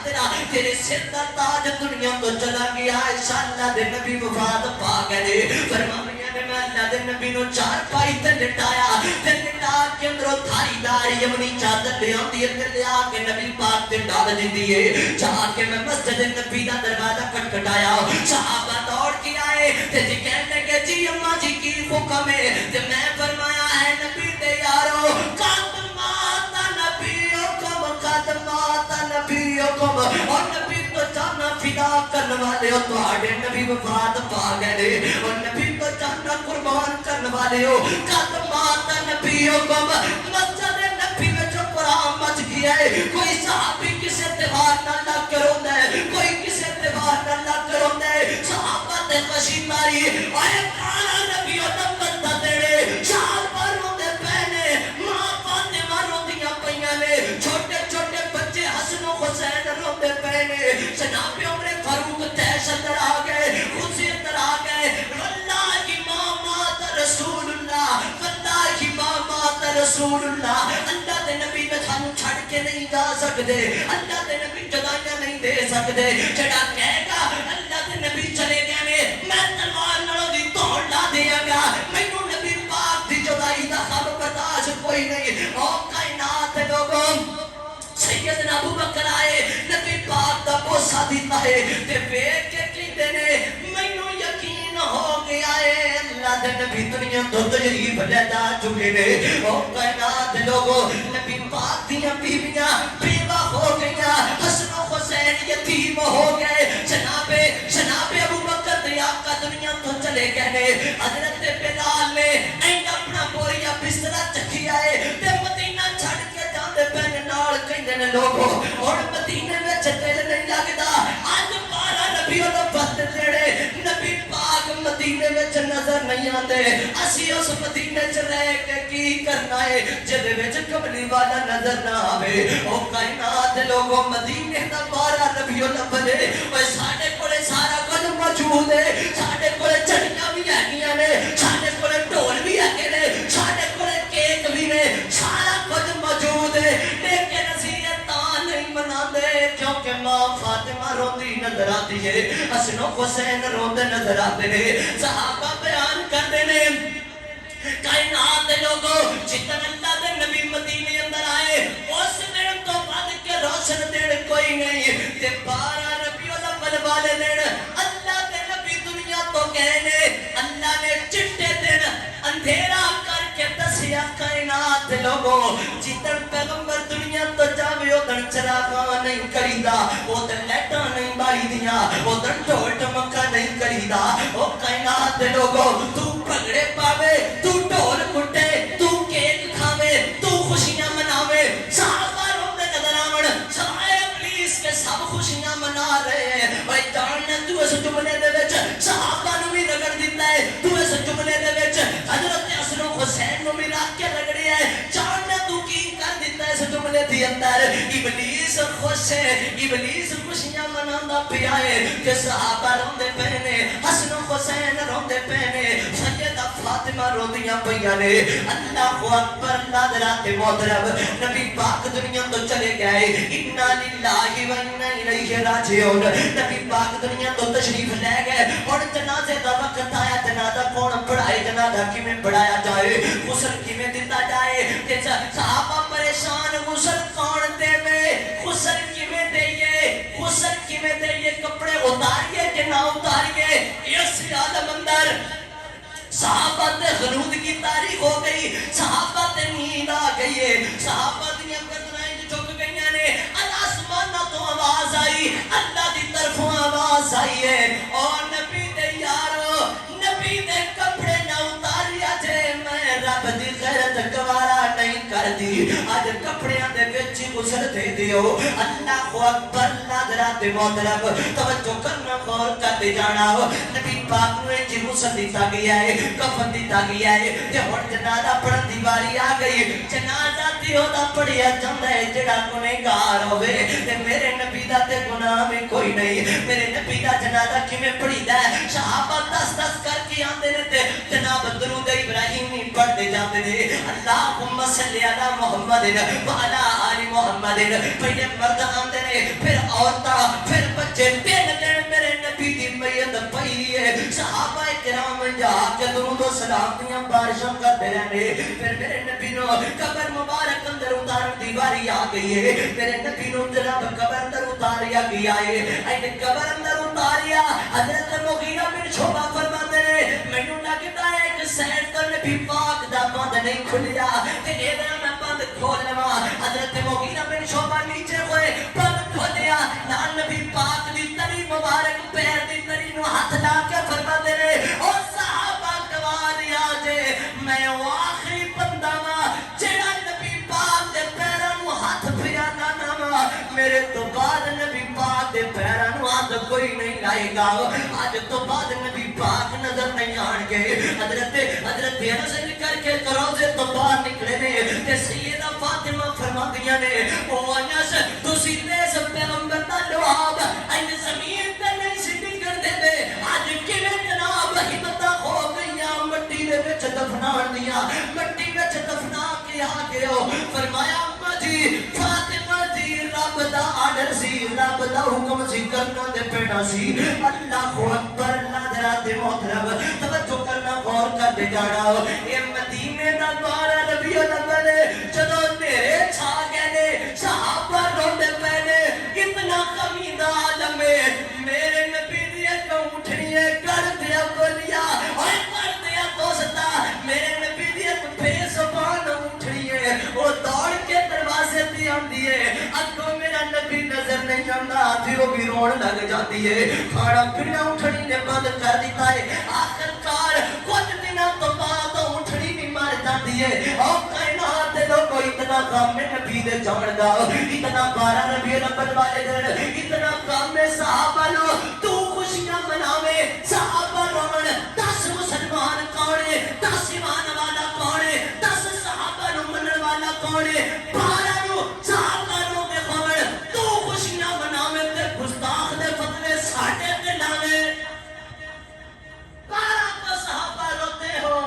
تیرے سر دا تاج دنیا تو چلا گیا عائشہ اللہ دے نبی وفات پا گئے فرمایا نے میں اللہ دے نبی نو چار پائی تے لٹایا تے لٹا کے اندروں تھاری دار یمنی چادر لے آندی ہے لے آ کے نبی پاک تے ڈال دیندی ہے جا کے میں مسجد نبی دا دروازہ کھٹکھٹایا صحابہ دوڑ کے آئے تے جی کہنے لگے جی اماں جی کی حکم ہے تے میں فرمایا ہے نبی تے یارو قدمات نبیکم قدمات نبیکم اور نبی تو جانا فدا کرنے والے ہو تہاڈے نبی وفات پا گئے اور نبی کو جانا قربان کرنے والے ہو قدمات نبیکم مسجد نبی میں جو قرآن مچ گیا ہے کوئی صحابی کسے تہوار نہ لگ کر ہوتا ہے کوئی کسے تہوار نہ لگ کر ہوتا ہے صحابہ تے خوشی ماری اے کانا نبی او نمبر دا دیڑے چار بار روندے پہنے ماں فاطمہ روندیاں پیاں نے چھوٹے چھوٹے بچے حسن و حسین روندے پہنے جناب عمر فاروق تیش اندر آ گئے خوشی اندر آ گئے واللہ امامات رسول اللہ واللہ امامات رسول اللہ اللہ دے نبی میں تھانو چھڑ کے نہیں جا سکتے اللہ دے نبی جدائیاں نہیں دے سکتے جڑا کہے گا اللہ دے نبی چلے گئے میں تلوار نالوں دی توڑ لا دیا گا مینوں نبی پاک دی جدائی دا خواب برداشت کوئی نہیں او کائنات لوگوں سیدنا ابو بکر آئے نبی پاک دا بوسہ دیتا ہے تے بیٹھ کے کہتے نے مینوں یقین ہو گیا ہے اللہ دے نبی دنیا تو تشریف لے جا چکے نے او کائنات لوگوں نبی پاک دیاں بیویاں بیوہ ہو گئیاں حسن و حسین یتیم ہو گئے جناب ابو بکر دے آقا دنیا تو چلے گئے حضرت بلال نے این اپنا بوریا بسترا چکی آئے تے مدینہ چھڑ کے جاندے پہنے نال کہندے نے لوگوں اور مدینے میں دل نہیں لگدا اج 12 نبیوں دا بست جڑے نبی پاک مدینے میں نظر نہیں آتے اسی اس مدینے چ رہ کے کی کرنا ہے جدے وچ کملی والا نظر نہ آوے او کائنات لوگوں مدینے دا 12 نبیوں دا بنے اوے ساڈے کولے سارا کچھ موجود ہے ساڈے کولے چڑیاں بھی ہیگیاں نے ساڈے کولے ڈھول بھی ہیگے نے ساڈے کولے کیک بھی نے سارا کچھ موجود ہے لیکن اسی تاں نہیں مناندے کیونکہ ماں فاطمہ روندی نظر آتی ہے حسن و حسین روندے نظر آتے نے صحابہ بیان کرتے نے کائنات دے لوگوں جتنا اللہ دے نبی مدینے اندر آئے اس دن تو بعد کے روشن دن کوئی نہیں تے 12 ربیع الاول والے دن اللہ دے نبی دنیا تو کہنے اللہ نے چٹے دن اندھیرا کر کے دسیا کائنات دے لوگوں جتن پیغمبر دنیا تو جاوے ادھر چراغاں نہیں کریدا ادھر لیٹاں نہیں بالی دیاں ادھر ڈھول ٹمکا نہیں کریدا او کائنات دے لوگوں تو پگڑے پاوے تو ڈھول کٹے تو کیک کھاوے تو خوشیاں مناوے صحابہ روندے نظر آون سوائے ابلیس کے سب خوشیاں منا رہے ہیں بھائی جاننا تو اس جملے دے وچ صحابہ نو بھی رگڑ دیتا ہے تو اس جملے دے وچ حضرت حسن و حسین نو بھی رکھ کے رگڑیا ہے جاننا تو کی کر دیتا ہے اس جملے دے اندر ابلیس ابلیس خوش ہے ابلیس خوشیاں منانا پیا ہے کہ صحابہ روندے پے نے حسن و حسین روندے پے نے سیدہ فاطمہ روندیاں پیا نے اللہ اکبر اللہ درات محترم نبی پاک دنیا تو چلے گئے انا للہ و انا الیہ راجعون نبی پاک دنیا تو تشریف لے گئے اور جنازے دا وقت آیا جنازہ کون پڑھائے جنازہ کیویں پڑھایا جائے غسل کیویں دتا جائے کہ صحابہ پریشان غسل کون دے غسل کیویں دئیے غسل کیویں دئیے کپڑے اتاریے کہ نہ اتاریے اس عالم اندر صحابہ تے غنود کی تاریخ ہو گئی صحابہ تے نیند آ گئی ہے صحابہ دنیا گردنائیں جھک گئیاں نے آسمانہ تو آواز آئی اللہ دی طرفوں آواز آئی ہے اور نبی دے یارو نبی دے کپڑے نہ اتاریا جے میں رب دی غیرت گوارا نہیں کر دی آج کپڑیاں دے وچ غسل دے دیو اللہ اکبر اللہ درات محترم توجہ کرنا غور کرتے جانا نبی پاک نے جی غسل دیتا گیا ہے کفن دیتا گیا ہے تے ہن جنازہ پڑھن دی واری آ گئی جنازہ تے اودا پڑھیا جاندا ہے جڑا گنہگار ہوے تے میرے نبی دا تے گناہ میں کوئی نہیں میرے نبی دا جنازہ کیویں پڑھیدا ہے صحابہ دس دس کر کے آندے نے تے جناب درود ابراہیمی پڑھتے جاندے نے اللہم صلی علی محمد و علی آل محمد پہلے مرد آندے نے پھر عورتاں پھر بچے تین دن میرے نبی دی میت پئی ہے صحابہ کرام جا کے درود و سلام دیاں بارشاں کرتے رہنے پھر میرے نبی نو قبر مبارک اندر اتارن دی واری آ گئی ہے میرے نبی نو جناب قبر اندر اتاریا گیا ہے اینے قبر اندر اتاریا حضرت مغیرہ بن شعبہ فرماتے ہیں مینوں لگدا ہے کہ سید کا نبی پاک دا بند نہیں کھلیا تے ادھر میں بند کھول لواں حضرت مغیرہ بن شعبہ نیچے ہوئے بند کھولیا نال نبی پاک دی تری مبارک پیر دی تری نو ہاتھ لا کے فرماتے ہیں او صحابہ گواریا جے میں آخری بندہ وا جڑا نبی پاک دے پیراں نو ہاتھ پھرا نا میرے تو بعد نبی پاک دے پیراں نو ہاتھ کوئی نہیں لائے گا آج تو بعد نبی پاک نظر نہیں آن گے حضرت انس کر کے کروزے تو باہر نکلے نے تے سیدہ فاطمہ فرماندیاں نے او انس تسی نیز پیغمبر دا لواب این زمین تے نہیں سیدھی کر دے دے آج کیویں جناب ہمتاں ہو گئیاں مٹی دے وچ دفنان دیاں مٹی وچ دفنا کے آ گئے ہو فرمایا اما جی فاطمہ جی رب دا آڈر سی رب دا حکم سی کرنا دے پیڑا سی اللہ اکبر اللہ درات محترم توجہ کرنا غور کر دے جانا اے مدینے دا بارہ ربیع الاول جدو میرے چھا گئے نے صحابہ روندے پے نے اتنا کمی دا عالم ہے میرے نبی دی اٹھنی ہے کر دیا بولیا اور کر دیا دوستا میرے نبی دی بے زبان اٹھنی ہے وہ دوڑ کے دروازے دی آندی ہے اگوں میرا نبی نظر نہیں آندا تھی وہ بھی رون لگ جاتی ہے کھانا پینا اٹھنی نے بند کر دیتا ہے آخر کار کچھ دنوں تو بعد اٹھنی بھی مر جاتی ہے اور کائنات دے لوگوں اتنا کام میں نبی دے جان دا اتنا بارہ ربیع الاول والے دن اتنا کام میں صحابہ لو تو خوشیاں مناوے صحابہ رون 10 مسلمان کونے 10 ایمان والا کونے 10 صحابہ نو منن والا کونے 12 نو صحابہ نو کے خبر تو خوشیاں مناوے تے گستاخ دے فتوے ساڈے تے لاوے 12 کو صحابہ روتے ہو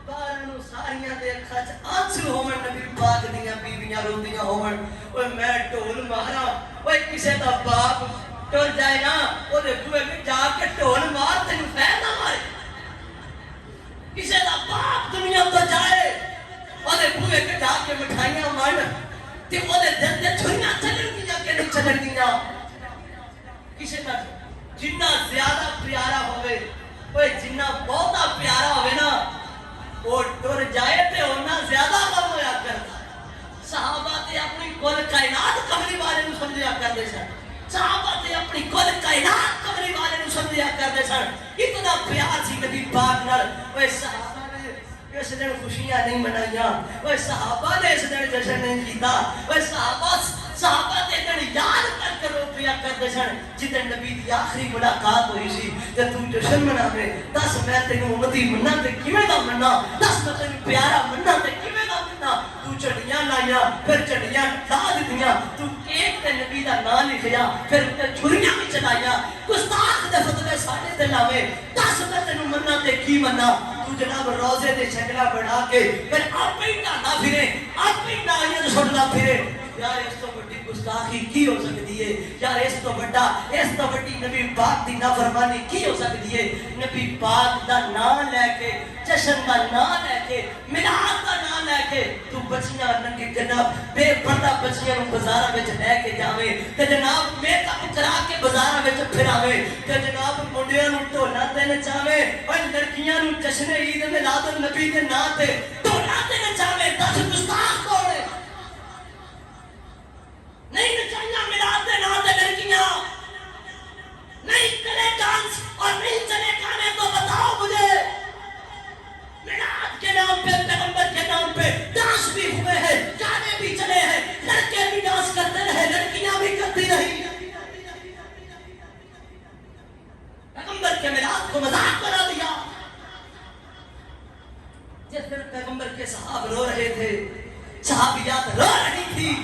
12 نو ساریاں دے اکھاں چ آنسو ہون نبی پاک دیاں بیویاں روندیاں ہون اوے میں ڈھول مارا اوے کسے دا باپ ٹر جائے نا او دے بوئے وچ جا کے ڈھول مار تینوں فائدہ مارے کسے دا باپ دنیا تو جائے او دے بوئے وچ جا کے مٹھائیاں ون تے او دے دل تے چھریاں چلن گیاں کہ نہیں چلن گیاں کسے دا جنہ زیادہ پیارا ہوئے اوے جنہ بہتا پیارا ہوئے نا وہ ٹر جائے تے ہونا زیادہ غم ہویا کرتا صحابہ تے اپنی کل کائنات کمری والے نو سمجھیا کرتے سن صحابہ تے اپنی کل کائنات کمری والے نو سمجھیا کرتے سن اتنا پیار سی نبی پاک نال اوے صحابہ نے اس دن خوشیاں نہیں منائیاں اوے صحابہ نے اس دن جشن نہیں کیتا اوے صحابہ تے دن یاد کر کے رو پیا کرتے سن جدن نبی دی آخری ملاقات ہوئی سی تے تو جشن مناوے دس میں تینوں امتی مننا تے کیویں دا مننا دس میں تینوں پیارا مننا تے کیویں دا مننا تو چڑیاں لائیاں پھر چڑیاں لا دتیاں تو تے نبی دا نام لکھیا پھر تے چھریاں بھی چلائیاں گستاخ دے فتوے ساڈے تے لاوے دس میں تینوں مننا تے کی مننا تو جناب روزے دے شکلا بنا کے پھر آپ ہی ڈانا پھرے آپ ہی ڈالیاں چھوڑنا پھرے یار اس تو بڑی گستاخی کی ہو سکتی ہے یار اس تو بڑی نبی پاک دی نافرمانی کی ہو سکتی ہے نبی پاک دا نام لے کے جشن دا نام لے کے میلاد دا نام لے کے تو بچیاں ننگی جناب بے پردہ بچیاں نوں بازاراں وچ لے کے جاویں تے جناب میک اپ کرا کے بازاراں وچ پھراویں تے جناب منڈیاں نوں ڈھولاں تے نچاویں اور لڑکیاں نوں جشن عید میلاد النبی دے نام تے ڈھولاں تے نچاویں دس گستاخ کون ہے نہیں نچائیاں میلاد دے نام تے لڑکیاں نہیں چلے ڈانس اور نہیں چلے گانے تو بتاؤ مجھے میلاد کے نام پہ پیغمبر کے نام پہ ڈانس بھی ہوئے ہیں گانے بھی چلے ہیں لڑکے بھی ڈانس کرتے رہے لڑکیاں بھی کرتی رہی پیغمبر کے میلاد کو مذاق بنا دیا جس دن پیغمبر کے صحابہ رو رہے تھے صحابیات رو رہی تھی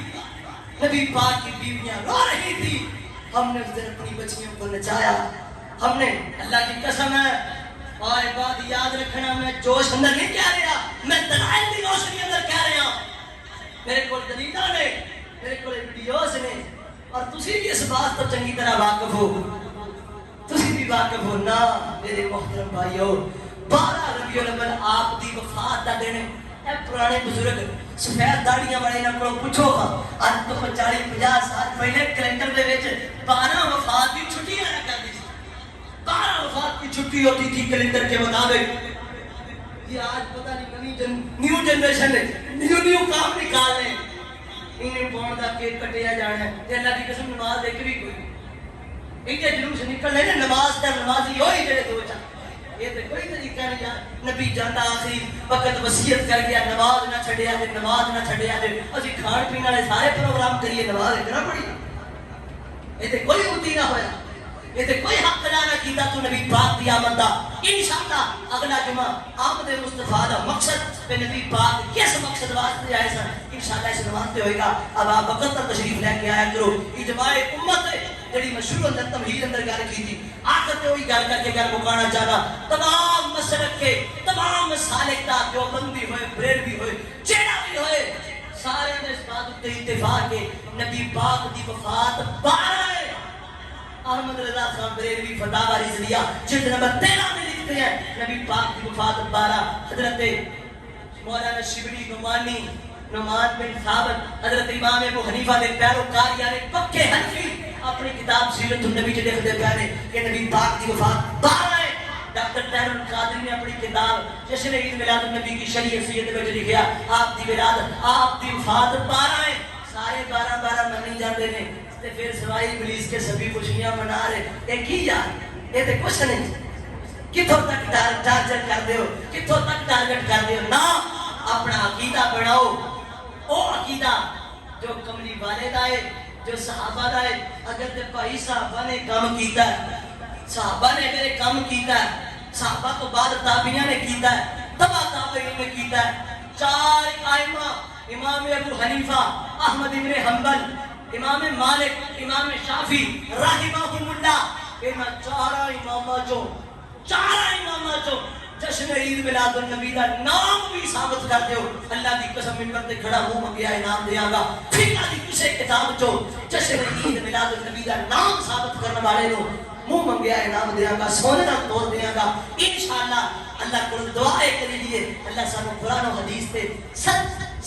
نبی پاک کی بیویاں رو رہی تھی ہم نے اس دن اپنی بچیوں کو نچایا ہم نے اللہ کی قسم ہے اور بات یاد رکھنا میں جوش اندر نہیں کہہ رہا میں دلائل کی روشنی اندر کہہ رہا میرے کو دلیلاں نے میرے کو ویڈیوز نے اور تسی بھی اس بات تو چنگی طرح واقف ہو تسی بھی واقف ہو نا میرے محترم بھائیو 12 ربیع الاول آپ دی وفات دا دن اے پرانے بزرگ سفید داڑیاں والے نہ کو پوچھو اج تو 40-50 سال پہلے کیلنڈر دے وچ 12 وفات دی چھٹیاں نہ کردی سی 12 وفات کی چھٹی ہوتی تھی کیلنڈر کے مطابق یہ آج پتہ نہیں نیو جنریشن ہے نیو کام نکال رہے ہیں انہیں پاؤں دا کیک کٹیا جانا ہے تے اللہ کی قسم نماز دیکھ بھی کوئی ایک جلوس نکل رہے ہیں نماز تے نمازی ہوئی جڑے دو چار یہ تو کوئی طریقہ نہیں یار نبی جانا آخری وقت وصیت کر گیا نماز نہ چھڑیا جے نماز نہ چھڑیا جے اسی کھان پین والے سارے پروگرام کریے نماز اتنا پڑھی یہ تو کوئی ہوتی نہ ہویا یہ تو کوئی حق ادا نہ کیتا تو نبی پاک دی آمد دا انشاءاللہ اگلا جمعہ آمد مصطفیٰ دا مقصد پہ نبی پاک کس مقصد واسطے آئے سن انشاءاللہ اس نماز ہوئے گا اب آپ وقت تک تشریف لے کے آیا کرو اجماع امت جڑی مشہور اندر تمہید اندر گل کی تھی آخر تے وہی گل کر کے گل مکانا چاہنا تمام مسلک کے تمام مسالک دا جو بندی ہوئے بریلوی ہوئے جیڑا بھی ہوئے سارے نے اس بات تے اتفاق کے نبی پاک دی وفات 12 ہے احمد رضا خان بریلوی فتاوی رضویہ جلد نمبر 13 میں لکھتے ہیں نبی پاک کی وفات 12 حضرت مولانا شبلی نعمان بن ثابت حضرت امام ابو حنیفہ نے پیروکار یعنی پکے حنفی اپنی کتاب سیرت النبی جو لکھ دے پہنے کہ نبی پاک کی وفات 12 ہے ڈاکٹر طاہر القادری نے اپنی کتاب جشن عید میلاد النبی کی شریع سید میں لکھا آپ دی ولادت آپ دی وفات 12 ہے سارے 12 منی جاتے ہیں تے پھر سوائی ابلیس کے سبھی خوشیاں منا رہے یہ کی یار یہ تے کچھ نہیں کتھوں تک ٹارگٹ کر دیو کتھوں تک ٹارگٹ کر دیو نا اپنا عقیدہ بڑھاؤ او عقیدہ جو کملی والے دا ہے جو صحابہ دا ہے اگر تے بھائی صحابہ نے کام کیتا ہے صحابہ نے اگر کام کیتا ہے صحابہ تو بعد تابعین نے کیتا ہے تبع تابعین نے کیتا ہے 4 ائمہ امام ابو حنیفہ احمد بن حنبل امام مالک امام شافعی رحمہم اللہ ان 4 امامہ جو جشن عید میلاد النبی دا نام بھی ثابت کر دیو اللہ دی قسم منبر تے کھڑا منہ منگیا انعام دیاں گا فقہ دی کسے کتاب جو جشن عید میلاد النبی دا نام ثابت کرنے والے نو منہ منگیا انعام دیاں گا سونے دا توڑ دیاں گا انشاءاللہ اللہ کو دعائے کرے لیے اللہ سانو قرآن و حدیث تے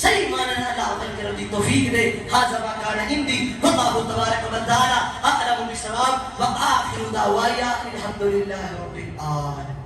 صحیح معنی اللہ عمل کرنے دی توفیق دے ھذا ما کان عندی واللہ تبارک و تعالی اعلم بالصواب وآخر دعوایا الحمدللہ رب العالمین.